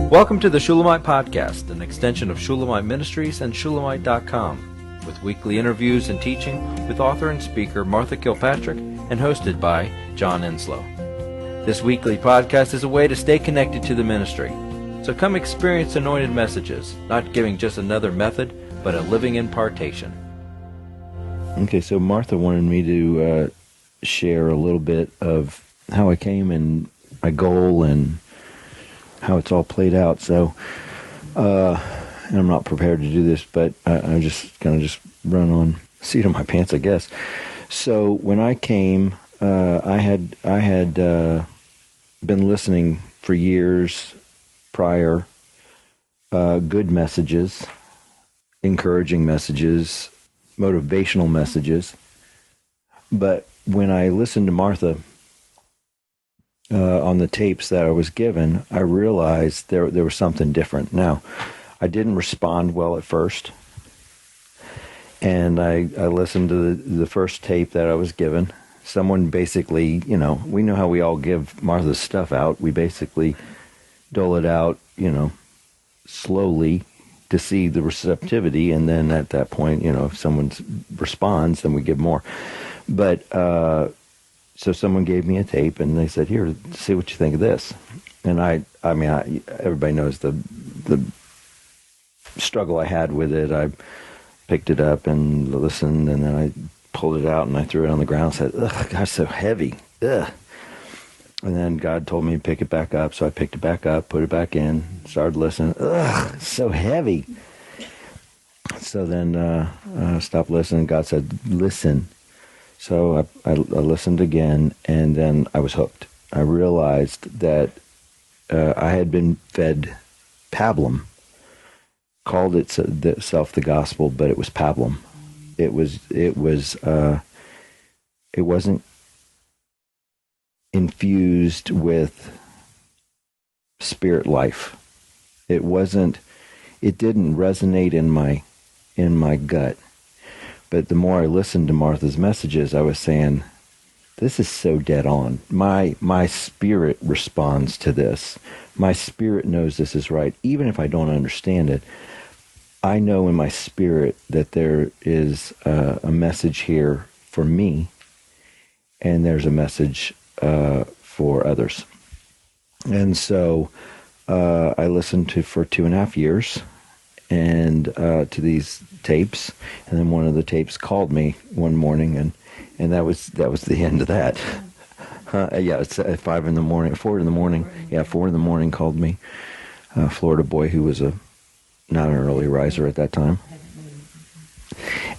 Welcome to the Shulamite Podcast, an extension of Shulamite Ministries and Shulamite.com, with weekly interviews and teaching with author and speaker Martha Kilpatrick and hosted by John Enslow. This weekly podcast is a way to stay connected to the ministry. So come experience anointed messages, not giving just another method, but a living impartation. Okay, so Martha wanted me to share a little bit of how I came and my goal and how it's all played out. So, and I'm not prepared to do this, but I'm just going to just run on seat of my pants, I guess. So when I came, I had been listening for years prior, good messages, encouraging messages, motivational messages. But when I listened to Martha on the tapes that I was given, I realized there was something different. Now, I didn't respond well at first, and I listened to the first tape that I was given. Someone basically, we know how we all give Martha's stuff out. We basically dole it out, slowly to see the receptivity, and then at that point, if someone responds, then we give more. But so someone gave me a tape, and they said, "Here, see what you think of this." And I mean, everybody knows the struggle I had with it. I picked it up and listened, and then I pulled it out and I threw it on the ground and said, "Ugh, gosh, so heavy. Ugh." And then God told me to pick it back up, so I picked it back up, put it back in, started listening. Ugh, so heavy. So then I stopped listening. God said, "Listen." So I listened again, and then I was hooked. I realized that I had been fed pablum, called itself the gospel, but it was pablum. It wasn't infused with spirit life. It didn't resonate in my gut. But the more I listened to Martha's messages, I was saying, this is so dead on. My spirit responds to this. My spirit knows this is right. Even if I don't understand it, I know in my spirit that there is a message here for me, and there's a message for others. And so I listened for 2.5 years and to these tapes, and then one of the tapes called me one morning, and that was the end of that. It's at 4 in the morning. Yeah, 4 in the morning called me. A Florida boy who was not an early riser at that time.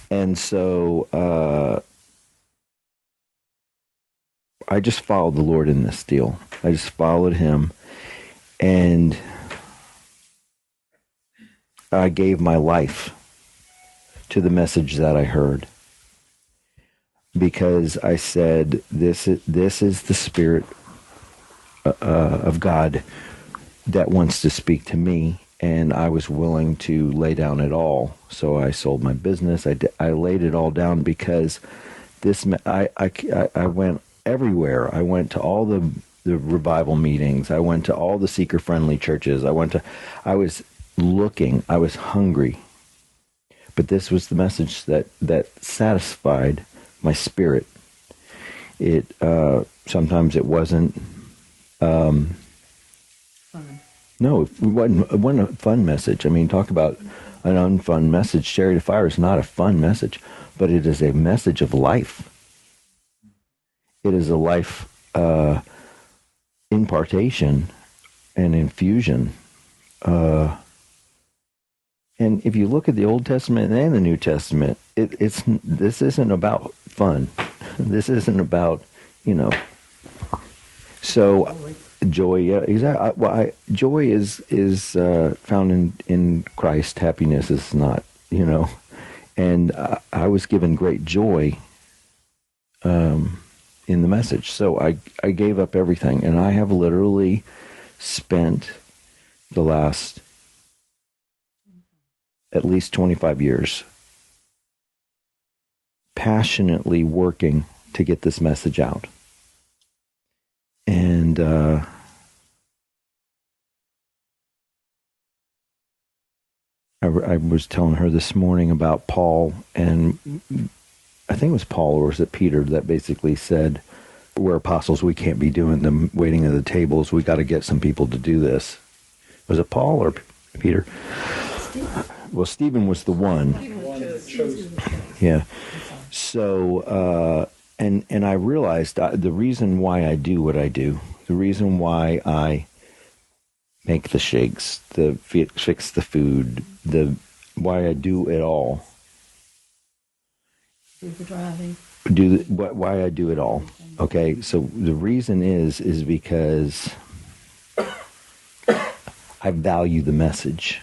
And so I just followed the Lord in this deal. I just followed him, and I gave my life to the message that I heard, because I said, this is the Spirit of God that wants to speak to me, and I was willing to lay down it all. So I sold my business. I laid it all down, because I went everywhere. I went to all the revival meetings. I went to all the seeker-friendly churches. I was looking. I was hungry. But this was the message that satisfied my spirit. It sometimes it wasn't. Fun. No, it wasn't a fun message. I mean, talk about an unfun message. Chariot of Fire is not a fun message, but it is a message of life. It is a life impartation and infusion. And if you look at the Old Testament and the New Testament, this isn't about fun. This isn't about, So joy, yeah, exactly. Well, joy is found in Christ. Happiness is not, And I was given great joy in the message. So I gave up everything, and I have literally spent the last at least 25 years passionately working to get this message out. And I was telling her this morning about Paul, and I think it was Paul, or was it Peter, that basically said, we're apostles, we can't be doing the waiting at the tables, we got to get some people to do this. Was it Paul or Peter? Stephen. Well, Stephen was the one. Yeah. So, and I realized the reason why I do what I do, the reason why I make the shakes, fix the food, why I do it all. Do the driving. Why I do it all. Okay, so the reason is because I value the message.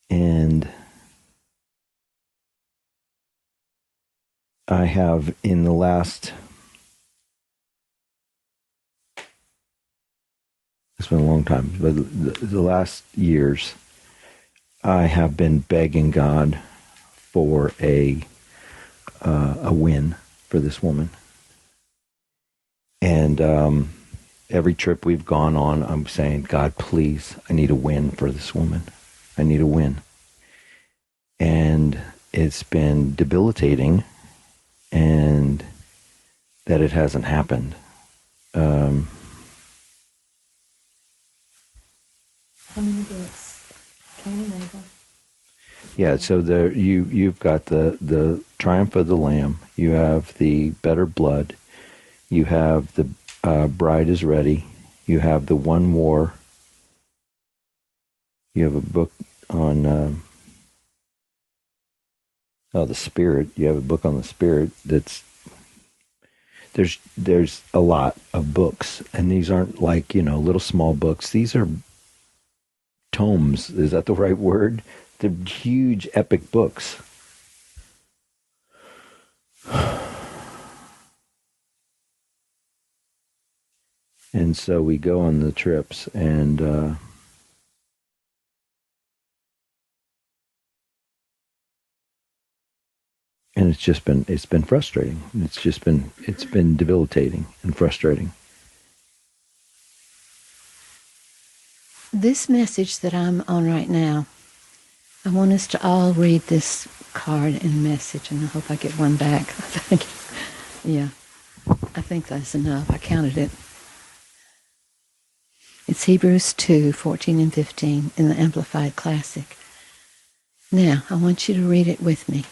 And I have, in the last, it's been a long time, but the last years, I have been begging God for a win for this woman. And every trip we've gone on, I'm saying, God, please, I need a win for this woman. I need a win. And it's been debilitating, and that it hasn't happened. How many books? Cain and Abel. Yeah, so you've got the Triumph of the Lamb. You have the Better Blood. You have the Bride is Ready. You have the One War. You have a book on the Spirit. You have a book on the Spirit. There's a lot of books, and these aren't like little small books. These are tomes. Is that the right word? They're huge, epic books. And so we go on the trips, and it's been frustrating. It's been debilitating and frustrating. This message that I'm on right now, I want us to all read this card and message, and I hope I get one back. I think that's enough. I counted it. It's Hebrews 2:14 and 15 in the Amplified Classic. Now, I want you to read it with me,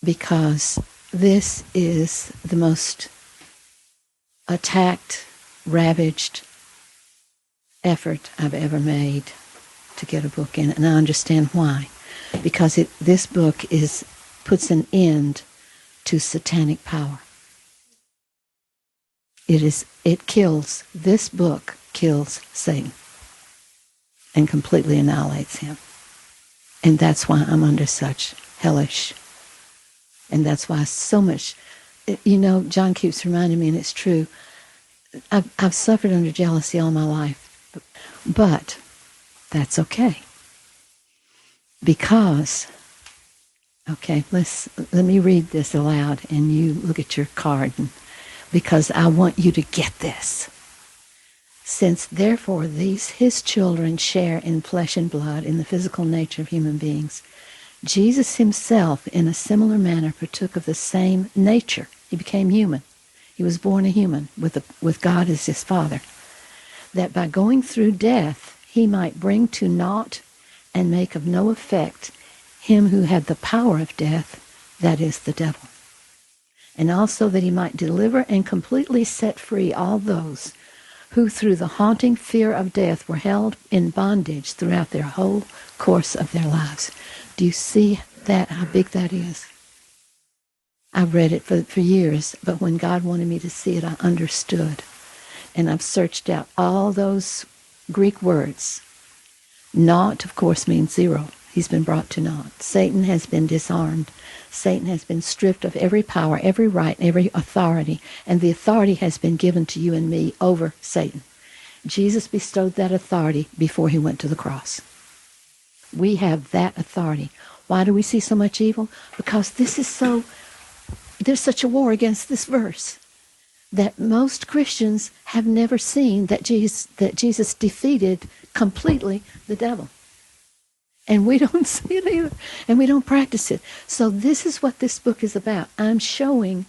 because this is the most attacked, ravaged effort I've ever made to get a book in, and I understand why. Because this book puts an end to satanic power. This book kills Satan and completely annihilates him. And that's why I'm under such hellish, and that's why so much, John keeps reminding me, and it's true, I've suffered under jealousy all my life, but that's okay. Because, let me read this aloud, and you look at your card, because I want you to get this. Since therefore these his children share in flesh and blood, in the physical nature of human beings, Jesus himself in a similar manner partook of the same nature. He became human. He was born a human with God as his Father, that by going through death he might bring to naught and make of no effect him who had the power of death, that is, the devil. And also that he might deliver and completely set free all those who through the haunting fear of death were held in bondage throughout their whole course of their lives. Do you see that, how big that is? I've read it for years, but when God wanted me to see it, I understood. And I've searched out all those Greek words. Naught, of course, means zero. He's been brought to naught. Satan has been disarmed. Satan has been stripped of every power, every right, every authority, and the authority has been given to you and me over Satan. Jesus bestowed that authority before he went to the cross. We have that authority. Why do we see so much evil? Because there's such a war against this verse that most Christians have never seen, that Jesus defeated completely the devil. And we don't see it either. And we don't practice it. So this is what this book is about. I'm showing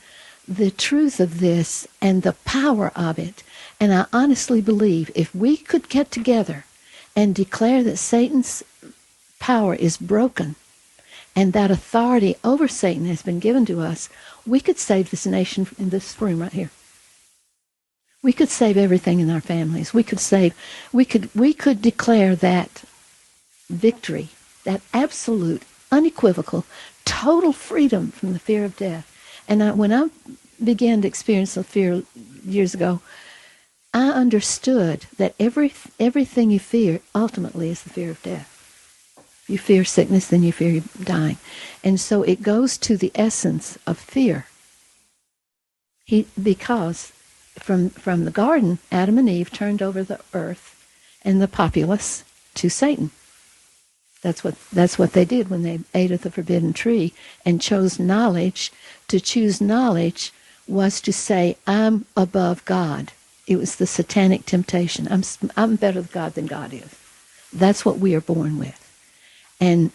the truth of this and the power of it. And I honestly believe if we could get together and declare that Satan's power is broken and that authority over Satan has been given to us, we could save this nation in this room right here. We could save everything in our families. We could declare that victory, that absolute, unequivocal, total freedom from the fear of death. And when I began to experience the fear years ago, I understood that everything you fear ultimately is the fear of death. If you fear sickness, then you fear dying. And so it goes to the essence of fear. Because from the garden, Adam and Eve turned over the earth and the populace to Satan. That's what they did when they ate of the forbidden tree and chose knowledge. To choose knowledge was to say, I'm above God. It was the satanic temptation. I'm better with God than God is. That's what we are born with. And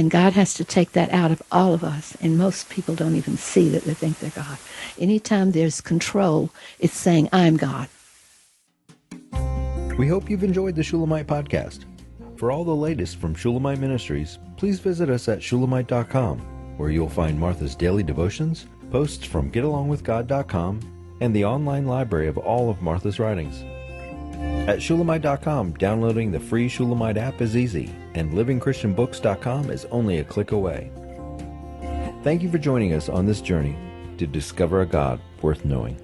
God has to take that out of all of us. And most people don't even see that they think they're God. Anytime there's control, it's saying, I'm God. We hope you've enjoyed the Shulamite podcast. For all the latest from Shulamite Ministries, please visit us at shulamite.com, where you'll find Martha's daily devotions, posts from getalongwithgod.com, and the online library of all of Martha's writings. At shulamite.com, downloading the free Shulamite app is easy, and livingchristianbooks.com is only a click away. Thank you for joining us on this journey to discover a God worth knowing.